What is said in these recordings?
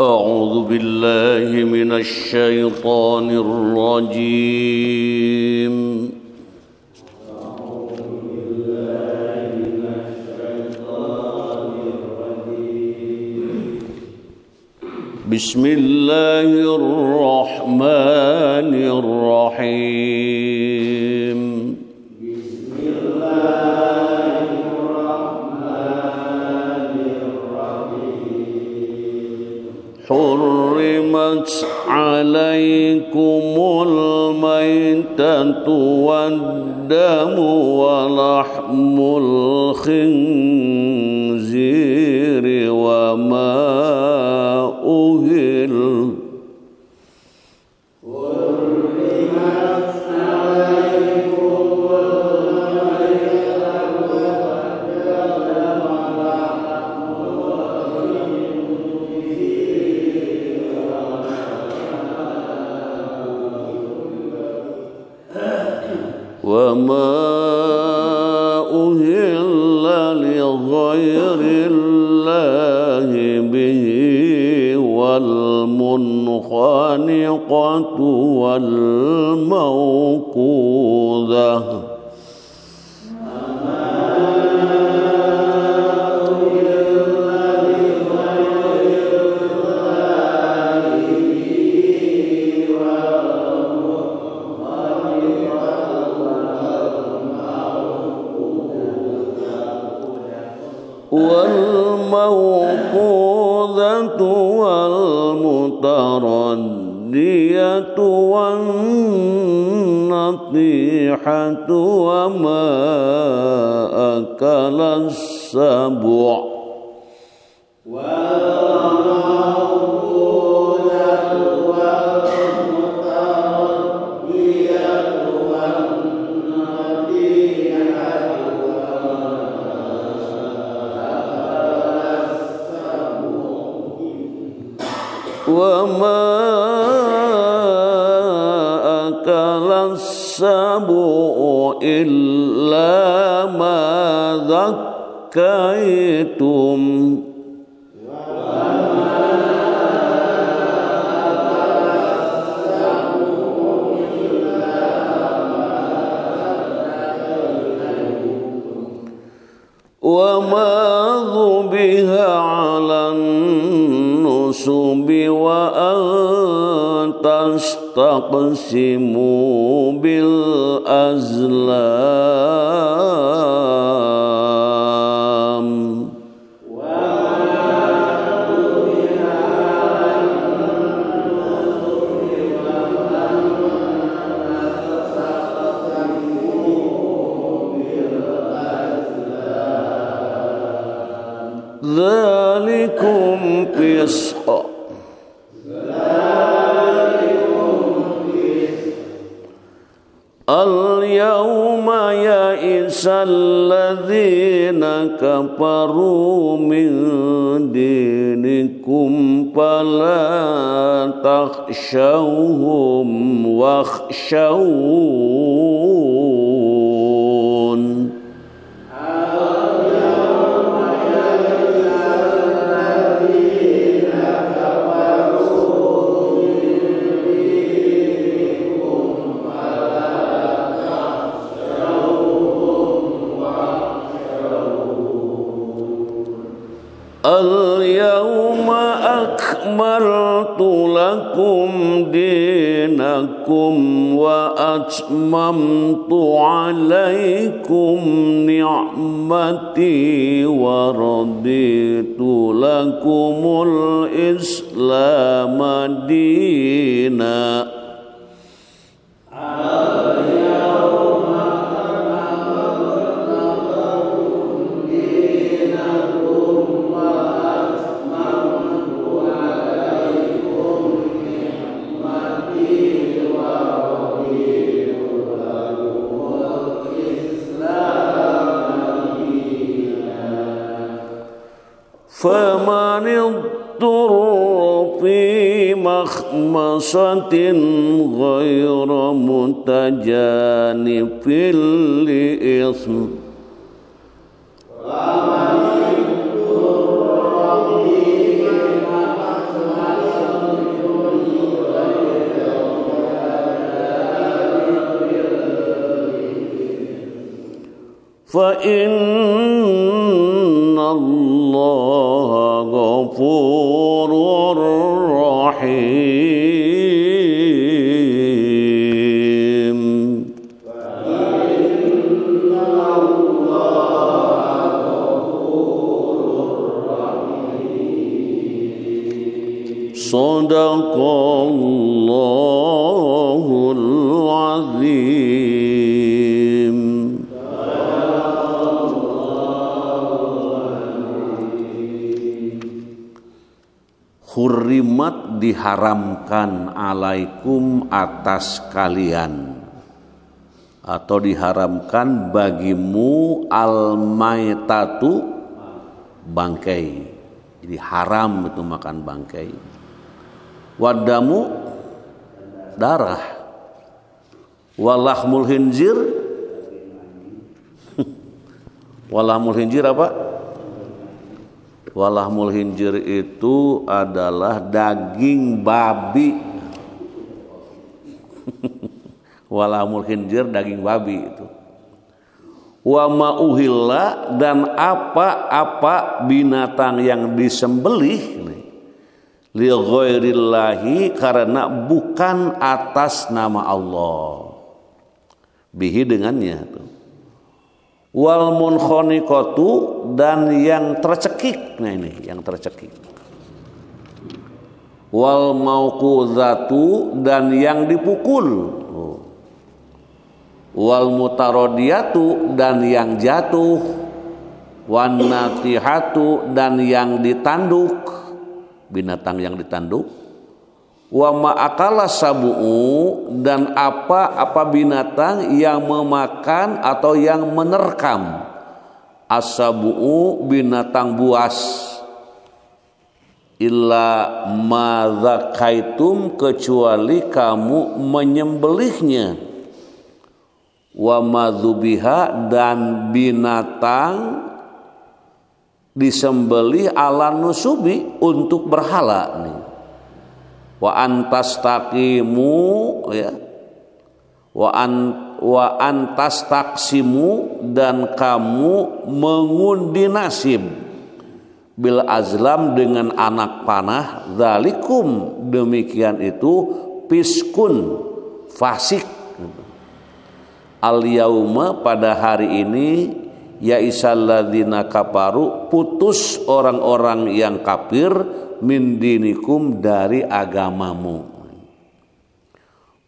أعوذ بالله من الشيطان الرجيم بسم الله الرحمن الرحيم حرمت عليكم الميتة والدم ولحم الخنزير وما أهل وما أهل لغير الله به والمنخنقة والموقوذة والموقوذة والمتردية والنطيحة وما أكل السبع وما أكل السبع إلا ما ذكيتم وما ذبح على النصب وأن تستقسموا بالأزلام ذلكم فسق اليوم يئس الذين كفروا من دينكم فلا تخشوهم واخشون اليوم أكملت لكم دينكم وأتممت عليكم نعمتي ورضيت لكم الإسلام دينا فمن اضطر في مخمصة غير متجانف لإثم fa innallaha ghafurur rahim. Sadaqallahul azim. Hurrimat diharamkan alaikum atas kalian, atau diharamkan bagimu al-maitatu bangkai. Jadi haram itu makan bangkai. Wadamu darah. Walahmul khinzir. Walahmul khinzir apa? Walahmul khinzir itu adalah daging babi. Walahmul khinzir daging babi itu. Wa ma'uhilla, dan apa-apa binatang yang disembelih li ghairillahi, karena bukan atas nama Allah. Bihi dengannya tuh. Wal munkhaniqatu, dan yang tercekik. Nah ini yang tercekik. Wal mauquzatu, dan yang dipukul. Wal mutaradiyatu, dan yang jatuh. Wan natihatu, dan yang ditanduk, binatang yang ditanduk. Wa ma'akala sabu'u, dan apa binatang yang memakan atau yang menerkam. As-sabu'u, binatang buas. Illa ma dzakaitum, kecuali kamu menyembelihnya. Wa madzubiha, dan binatang disembelih ala nusubi, untuk berhala nih. Wa antastaqimu, ya. Wa antastaksimu, dan kamu mengundi nasib bil azlam, dengan anak panah. Dzalikum, demikian itu fiskun, fasik. Al yauma, pada hari ini, ya isalladzina kafaru, putus orang-orang yang kafir, min dinikum, dari agamamu.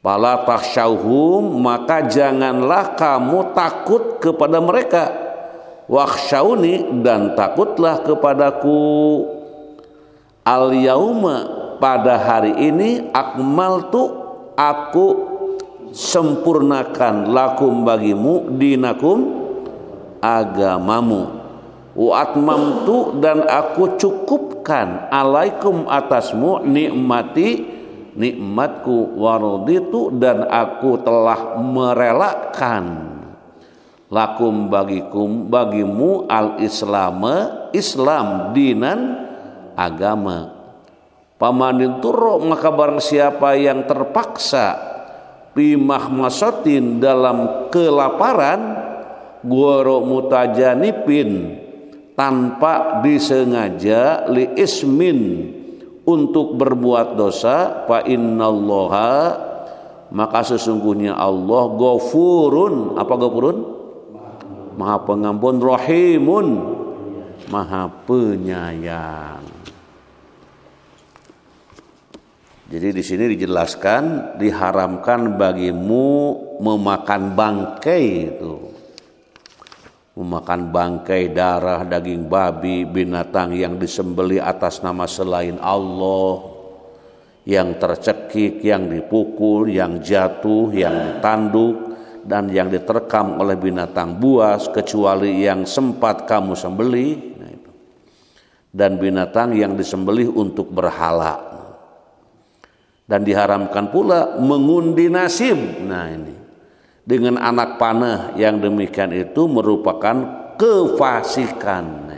Fala takhsyauhum, maka janganlah kamu takut kepada mereka. Wakhsyauni, dan takutlah kepadaku. Al yauma, pada hari ini, akmaltu, aku sempurnakan, lakum, bagimu, dinakum, agamamu. Wa atmamtu, dan aku cukupkan, alaikum, atasmu, nikmati, nikmatku. Wa raditu, dan aku telah merelakan, lakum, bagimu, al islama, Islam, dinan, agama. Pamanin turro, maka barang siapa yang terpaksa, fi mahmasatin, dalam kelaparan, goro mutajanipin, tanpa disengaja, li ismin, untuk berbuat dosa, fa innallaha, maka sesungguhnya Allah, ghafurun, apa ghafurun? Maha pengampun, rahimun, maha penyayang. Jadi di sini dijelaskan diharamkan bagimu memakan bangkai itu. Memakan bangkai, darah, daging babi, binatang yang disembelih atas nama selain Allah, yang tercekik, yang dipukul, yang jatuh, yang ditanduk, dan yang diterkam oleh binatang buas, kecuali yang sempat kamu sembelih. Nah, itu. Dan binatang yang disembelih untuk berhala. Dan diharamkan pula mengundi nasib. Nah ini, dengan anak panah, yang demikian itu merupakan kefasikan.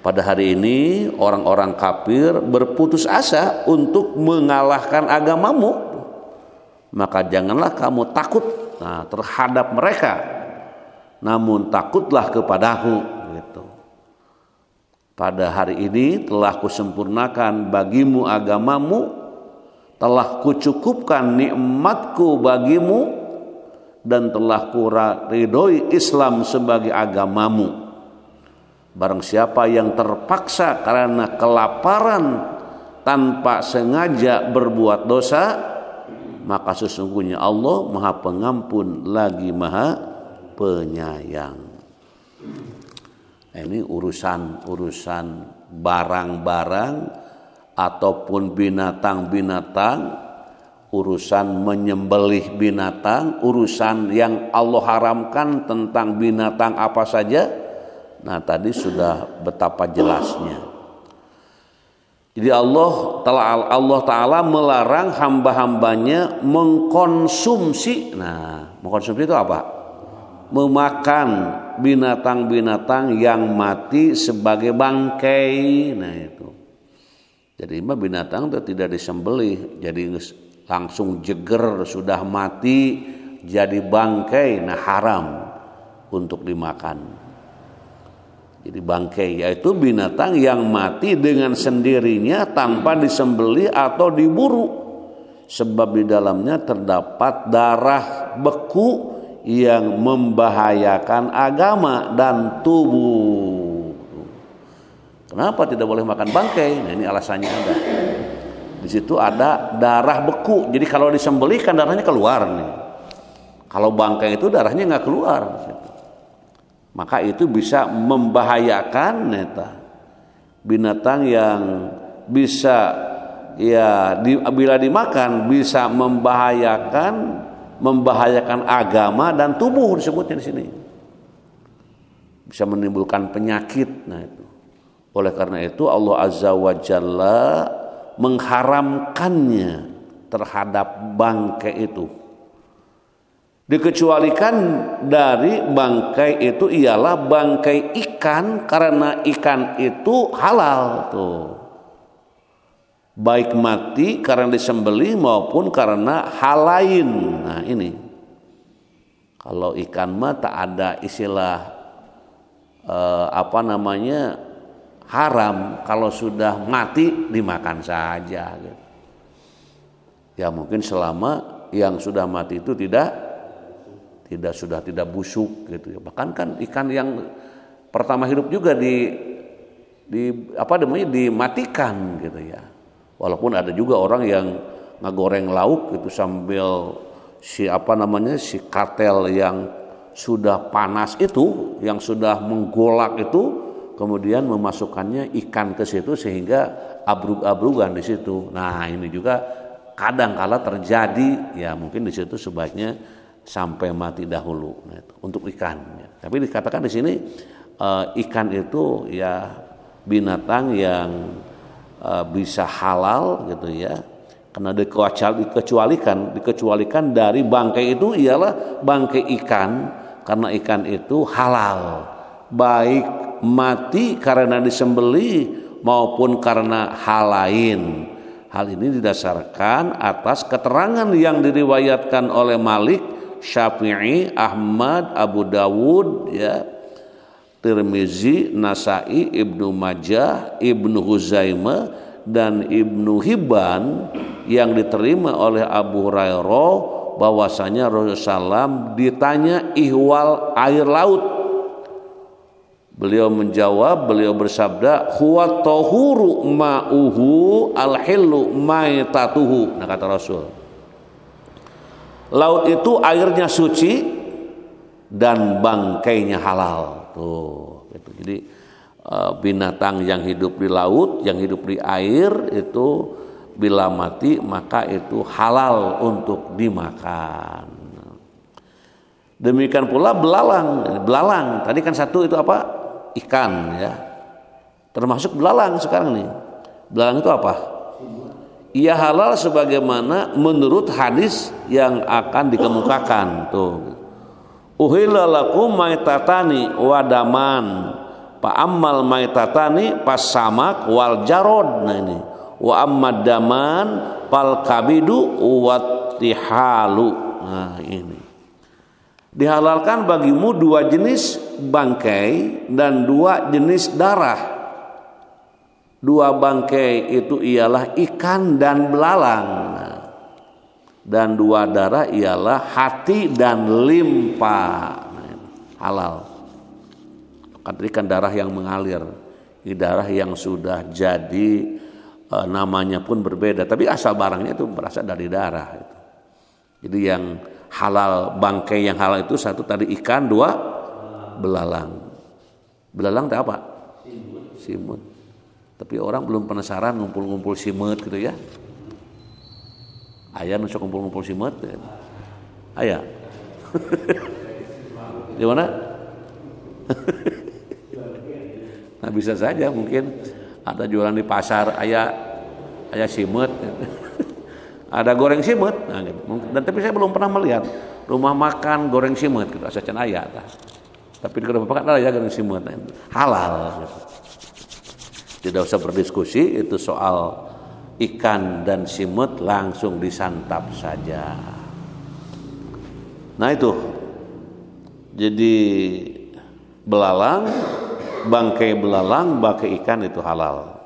Pada hari ini orang-orang kafir berputus asa untuk mengalahkan agamamu, maka janganlah kamu takut terhadap mereka. namun takutlah kepadaku gitu. Pada hari ini telah kusempurnakan bagimu agamamu, telah kucukupkan nikmatku bagimu, dan telah kuridhoi Islam sebagai agamamu. Barang siapa yang terpaksa karena kelaparan tanpa sengaja berbuat dosa, maka sesungguhnya Allah Maha Pengampun lagi Maha Penyayang. Ini urusan barang-barang ataupun binatang-binatang, urusan menyembelih binatang, urusan yang Allah haramkan tentang binatang apa saja. Nah, tadi sudah betapa jelasnya. Jadi Allah Ta'ala melarang hamba-hambanya mengkonsumsi. Nah, mengkonsumsi itu apa? Memakan binatang-binatang yang mati sebagai bangkai. Nah, itu. Jadi binatang itu tidak disembelih, jadi langsung jeger sudah mati jadi bangkai. Nah, haram untuk dimakan. Jadi bangkai yaitu binatang yang mati dengan sendirinya tanpa disembelih atau diburu, sebab di dalamnya terdapat darah beku yang membahayakan agama dan tubuh. Kenapa tidak boleh makan bangkai? Nah, ini alasannya ada. Di situ ada darah beku. Jadi kalau disembelih kan darahnya keluar nih. Kalau bangkai itu darahnya nggak keluar. Maka itu bisa membahayakan binatang yang bisa bila dimakan bisa membahayakan agama dan tubuh, disebutnya di sini. Bisa menimbulkan penyakit. Nah, itu. Oleh karena itu Allah Azza wa Jalla mengharamkannya terhadap bangkai itu. Dikecualikan dari bangkai itu ialah bangkai ikan, karena ikan itu halal tuh. Baik mati karena disembelih maupun karena hal lain. Nah, ini. Kalau ikan mah tak ada istilah haram, kalau sudah mati dimakan saja gitu. Ya mungkin selama yang sudah mati itu tidak busuk gitu ya. Bahkan kan ikan yang pertama hidup juga dimatikan gitu ya. Walaupun ada juga orang yang ngegoreng lauk gitu sambil si kartel yang sudah panas itu, yang sudah menggolak itu, kemudian memasukkannya ikan ke situ sehingga abrug-abrugan di situ. Nah, ini juga kadang-kala terjadi, ya mungkin di situ sebaiknya sampai mati dahulu. Nah, itu untuk ikan. Tapi dikatakan di sini ikan itu ya binatang yang bisa halal gitu ya, karena dikecualikan dari bangkai itu ialah bangkai ikan, karena ikan itu halal, baik mati karena disembelih maupun karena hal lain. Hal ini didasarkan atas keterangan yang diriwayatkan oleh Malik, Syafi'i, Ahmad, Abu Dawud, ya, Tirmizi, Nasai, Ibnu Majah, Ibnu Huzaimah, dan Ibnu Hibban, yang diterima oleh Abu Hurairah bahwasanya Rasulullah SAW ditanya ihwal air laut. Beliau bersabda, huwa tahuru ma'uhu al-hillu maitatuhu. Nah, kata Rasul, laut itu airnya suci dan bangkainya halal. Tuh, gitu. Jadi binatang yang hidup di laut, yang hidup di air itu bila mati maka itu halal untuk dimakan. Demikian pula belalang. Tadi kan satu itu apa? Ikan, ya. Termasuk belalang sekarang nih. Belalang itu apa? Ia halal sebagaimana menurut hadis yang akan dikemukakan tuh. Uhilla lakum maitatani wadaman, fa ammal maitatani pas samak wal jarod. Nah, ini wa ammad daman pal kabidu wat tihalu. Nah, ini Dihalalkan bagimu 2 jenis bangkai dan 2 jenis darah. 2 bangkai itu ialah ikan dan belalang. Dan 2 darah ialah hati dan limpa. Halal. Ikan darah yang mengalir. Ini darah yang sudah jadi, namanya pun berbeda. Tapi asal barangnya itu berasal dari darah. Jadi yang halal, bangkai yang halal itu 1 tadi ikan, 2 belalang. Belalang itu apa? Simut. Tapi orang belum penasaran ngumpul-ngumpul simut gitu ya. Ayah nusuk ngumpul-ngumpul simut. Ayah. Di mana? Nah bisa saja mungkin ada jualan di pasar ayah simut. Ada goreng simut, nah, gitu. Dan tapi saya belum pernah melihat rumah makan goreng simut gitu, asacan ayat. Tapi di kedua ada ya goreng simut, halal. Gitu. Tidak usah berdiskusi itu soal ikan dan simut, langsung disantap saja. Nah itu, jadi belalang, bangkai belalang, bangkai ikan itu halal.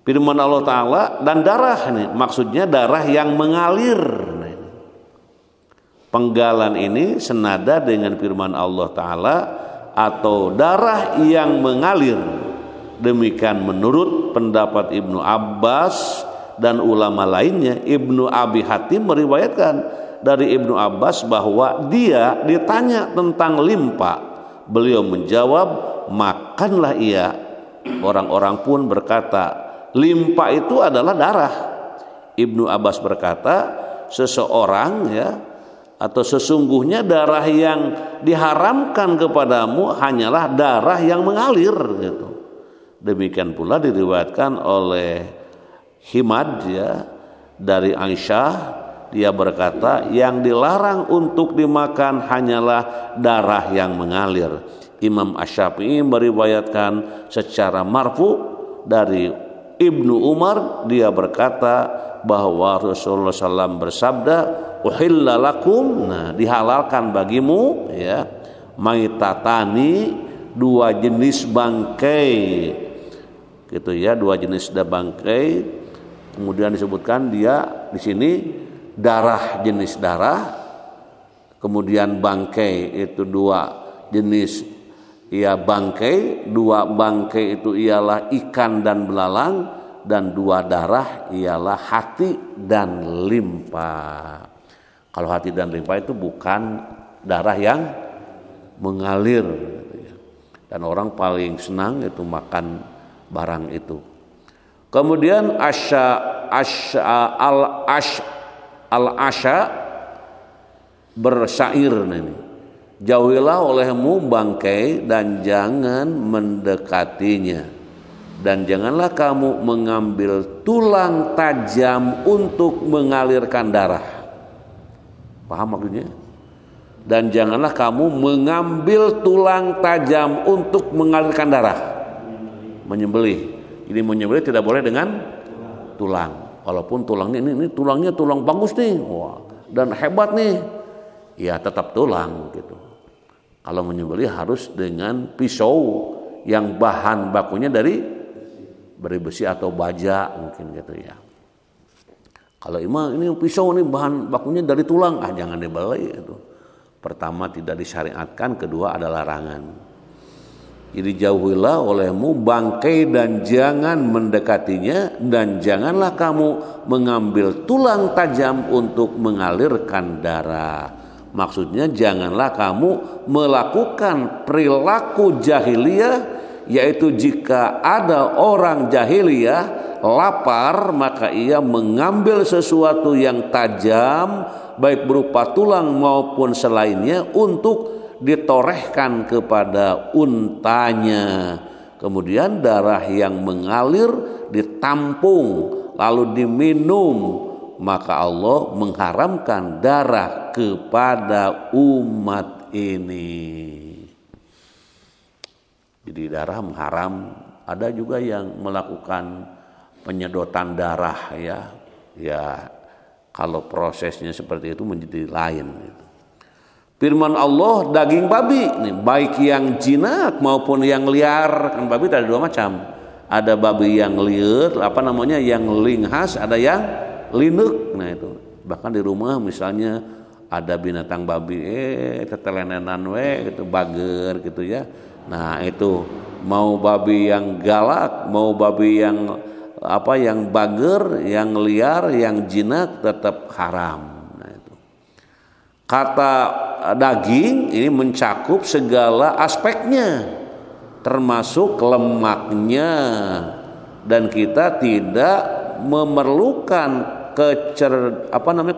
Firman Allah Ta'ala dan darah nih, maksudnya darah yang mengalir. Penggalan ini senada dengan firman Allah Ta'ala atau darah yang mengalir. Demikian menurut pendapat Ibnu Abbas dan ulama lainnya. Ibnu Abi Hatim meriwayatkan dari Ibnu Abbas bahwa dia ditanya tentang limpa. Beliau menjawab, makanlah ia. Orang-orang pun berkata, limpa itu adalah darah. Ibnu Abbas berkata, seseorang ya atau sesungguhnya darah yang diharamkan kepadamu hanyalah darah yang mengalir gitu. Demikian pula diriwayatkan oleh Himad ya dari Aisyah, dia berkata yang dilarang untuk dimakan hanyalah darah yang mengalir. Imam Asy-Syafi'i meriwayatkan secara marfu dari Ibnu Umar, dia berkata bahwa Rasulullah SAW bersabda, uhilla lakum, nah dihalalkan bagimu ya, maitatani, 2 jenis bangkai gitu ya, 2 jenis bangkai. Kemudian disebutkan dia di sini darah, jenis darah, kemudian bangkai itu 2 jenis ya bangkai, 2 bangkai itu ialah ikan dan belalang, dan 2 darah ialah hati dan limpa. Kalau hati dan limpa itu bukan darah yang mengalir, dan orang paling senang itu makan barang itu. Kemudian al-asya bersyair ini, jauhilah olehmu bangkai dan jangan mendekatinya, dan janganlah kamu mengambil tulang tajam untuk mengalirkan darah. Paham maksudnya? Dan janganlah kamu mengambil tulang tajam untuk mengalirkan darah. Menyembelih. Jadi menyembelih tidak boleh dengan tulang. Walaupun tulangnya ini tulangnya tulang bagus nih, wah, dan hebat nih, ya tetap tulang gitu. Kalau menyembelih harus dengan pisau yang bahan bakunya dari besi atau baja mungkin gitu ya. Kalau ini pisau ini bahan bakunya dari tulang, jangan dibeli itu. Pertama tidak disyariatkan, kedua ada larangan. Jadi jauhilah olehmu bangkai dan jangan mendekatinya, dan janganlah kamu mengambil tulang tajam untuk mengalirkan darah. Maksudnya janganlah kamu melakukan perilaku jahiliyah, yaitu jika ada orang jahiliyah lapar maka ia mengambil sesuatu yang tajam baik berupa tulang maupun selainnya untuk ditorehkan kepada untanya. Kemudian darah yang mengalir ditampung lalu diminum, maka Allah mengharamkan darah kepada umat ini. Jadi darah haram. Ada juga yang melakukan penyedotan darah ya kalau prosesnya seperti itu menjadi lain gitu. Firman Allah daging babi nih, baik yang jinak maupun yang liar. Kan babi ada dua macam. Ada babi yang liar, yang linghas, ada yang lineuk. Nah itu. Bahkan di rumah misalnya ada binatang babi tetelenenan gitu, bager gitu ya. Nah, itu mau babi yang galak, mau babi yang bager, yang liar, yang jinak tetap haram. Kata daging ini mencakup segala aspeknya, termasuk lemaknya, dan kita tidak memerlukan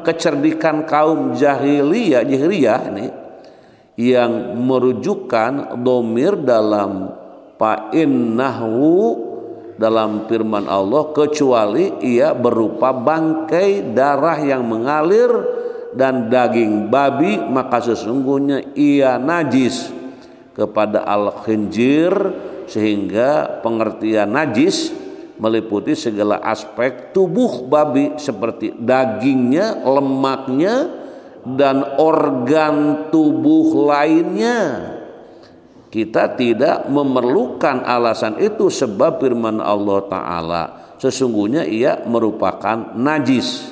kecerdikan kaum jahiliyah ini yang merujukkan domir dalam fa'innahu dalam firman Allah, kecuali ia berupa bangkai darah yang mengalir dan daging babi, maka sesungguhnya ia najis kepada al-khinjir, sehingga pengertian najis meliputi segala aspek tubuh babi seperti dagingnya, lemaknya, dan organ tubuh lainnya. Kita tidak memerlukan alasan itu sebab firman Allah Ta'ala, sesungguhnya ia merupakan najis.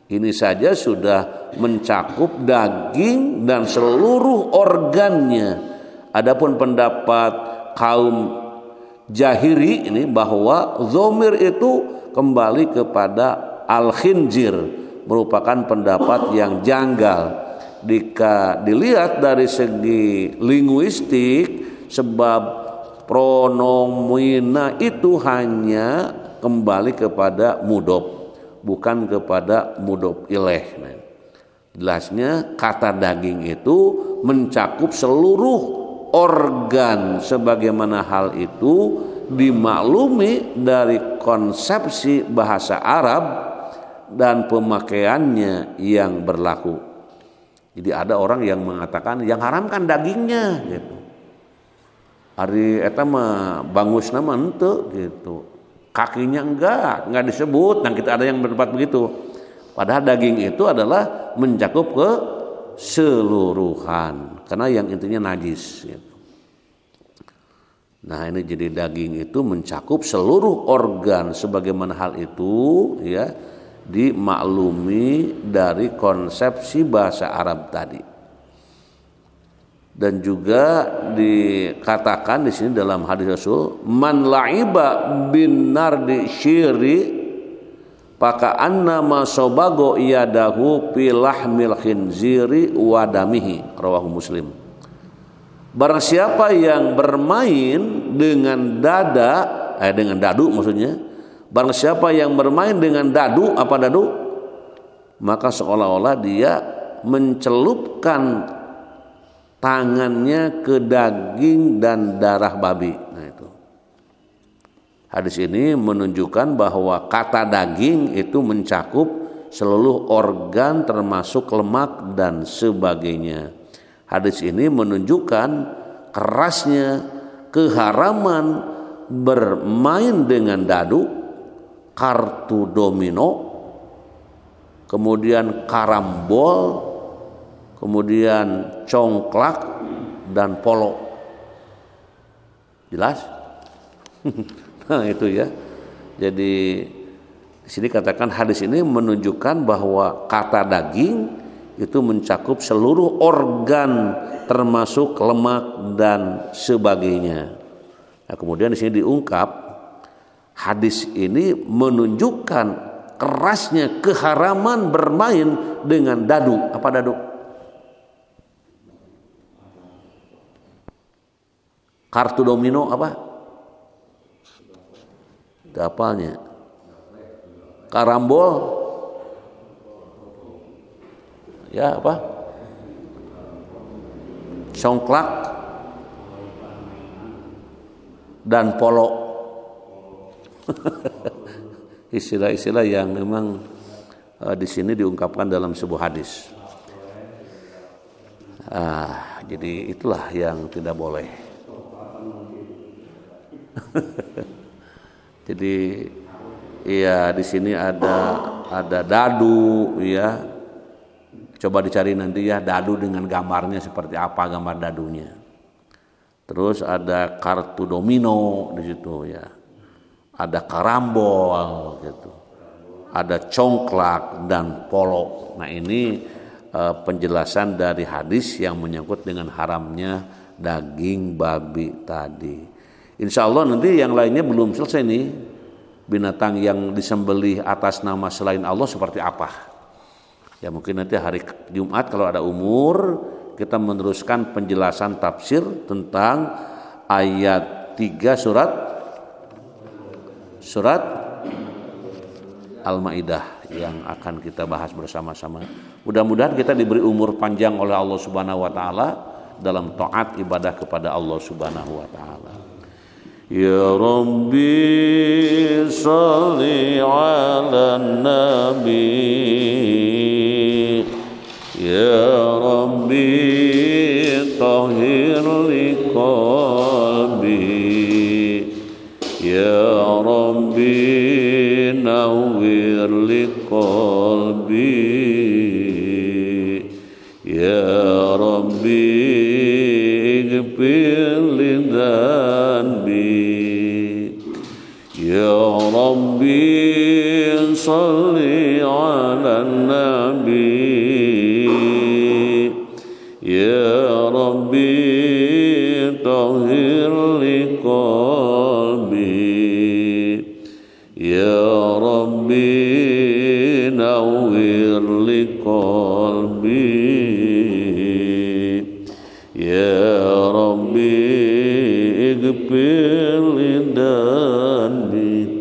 Ini saja sudah mencakup daging dan seluruh organnya. Adapun pendapat kaum Jahiri ini bahwa dhamir itu kembali kepada al-khinjir, merupakan pendapat yang janggal jika dilihat dari segi linguistik, sebab pronomina itu hanya kembali kepada mudhof, bukan kepada mudhof ilaih. Nah, jelasnya kata daging itu mencakup seluruh organ, sebagaimana hal itu dimaklumi dari konsepsi bahasa Arab dan pemakaiannya yang berlaku. Jadi ada orang yang mengatakan yang haram kan dagingnya gitu. Ari eta mah bangusna mah henteu gitu. Kakinya enggak disebut. Nah, kita ada yang berpendapat begitu. Padahal daging itu adalah mencakup keseluruhan, karena yang intinya najis gitu. Nah, ini jadi daging itu mencakup seluruh organ, sebagaimana hal itu ya dimaklumi dari konsepsi bahasa Arab tadi. Dan juga dikatakan di sini dalam hadis Rasul, man la'iba bin nardi syiri paka anna ma sobago iyadahu fi lahmil khinziri wa damihi, rawahu Muslim. Barang siapa yang bermain dengan dengan dadu maksudnya, barang siapa yang bermain dengan dadu, apa dadu? Maka seolah-olah dia mencelupkan tangannya ke daging dan darah babi. Nah, itu. Hadis ini menunjukkan bahwa kata daging itu mencakup seluruh organ termasuk lemak dan sebagainya. Hadis ini menunjukkan kerasnya keharaman bermain dengan dadu, kartu domino, kemudian karambol, kemudian congklak dan polo. Jelas? Nah, itu ya. Jadi di sini katakan hadis ini menunjukkan bahwa kata daging itu mencakup seluruh organ termasuk lemak dan sebagainya. Nah, kemudian di sini diungkap hadis ini menunjukkan kerasnya keharaman bermain dengan dadu. Apa dadu? Kartu domino apa? Apalnya? Karambol? Ya apa? Congklak dan polo. Istilah-istilah yang memang di sini diungkapkan dalam sebuah hadis. Jadi itulah yang tidak boleh. Jadi ya di sini ada dadu ya, Coba dicari nanti ya dadu dengan gambarnya seperti apa gambar dadunya. Terus ada kartu domino di situ ya. Ada karambol gitu. Ada congklak dan polo. Nah ini penjelasan dari hadis yang menyangkut dengan haramnya daging babi tadi. Insya Allah nanti yang lainnya belum selesai nih. Binatang yang disembelih atas nama selain Allah seperti apa? Ya mungkin nanti hari Jumat kalau ada umur kita meneruskan penjelasan tafsir tentang ayat 3 surat Al-Maidah yang akan kita bahas bersama-sama. Mudah-mudahan kita diberi umur panjang oleh Allah Subhanahu wa taala dalam taat ibadah kepada Allah Subhanahu wa taala. Ya Rabbi shalli ala nabi, ya Rabbi tahhir li qalbi, ya Rabbi nawwir li qalbi, ya Rabbi ighfir li dhanbi, ya Rabbi salli ala nabi, ya Rabbi tahhir li qalbi, ya Rabbi nawwir li qalbi, ya Rabbi ighfir li dhanbi.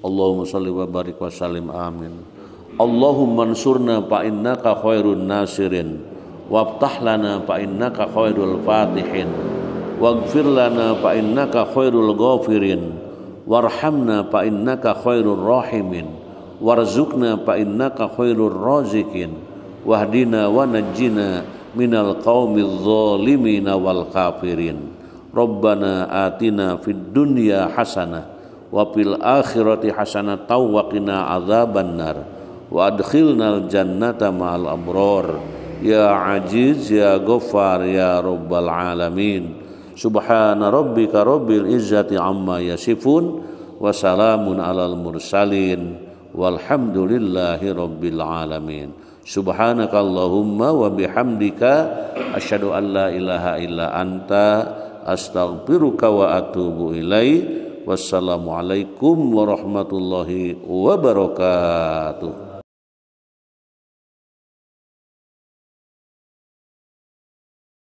Allahumma shalli wa barik wa sallim amin. Allahumma ansurna fa innaka khairun nasirin waftah lana fa innaka khairul fatihin waghfir lana fa innaka khairul ghafirin warhamna fa innaka khairur rahimin warzuqna fa innaka khairur raziqin wahdina wa najjina minal qaumidz zalimin wal kafirin. Rabbana atina fid dunya hasanah wa fil akhirati hasanah wa qina adzabannar wa adkhilnal jannata ma'al abrar ya aziz ya ghaffar ya rabbal alamin. Subhana rabbika rabbil izzati amma yasifun wa salamun alal mursalin walhamdulillahi rabbil alamin. Subhanaka Allahumma wa bihamdika asyhadu an la ilaha illa anta astaghfiruka wa atubu ilaik. Wassalamualaikum warahmatullahi wabarakatuh.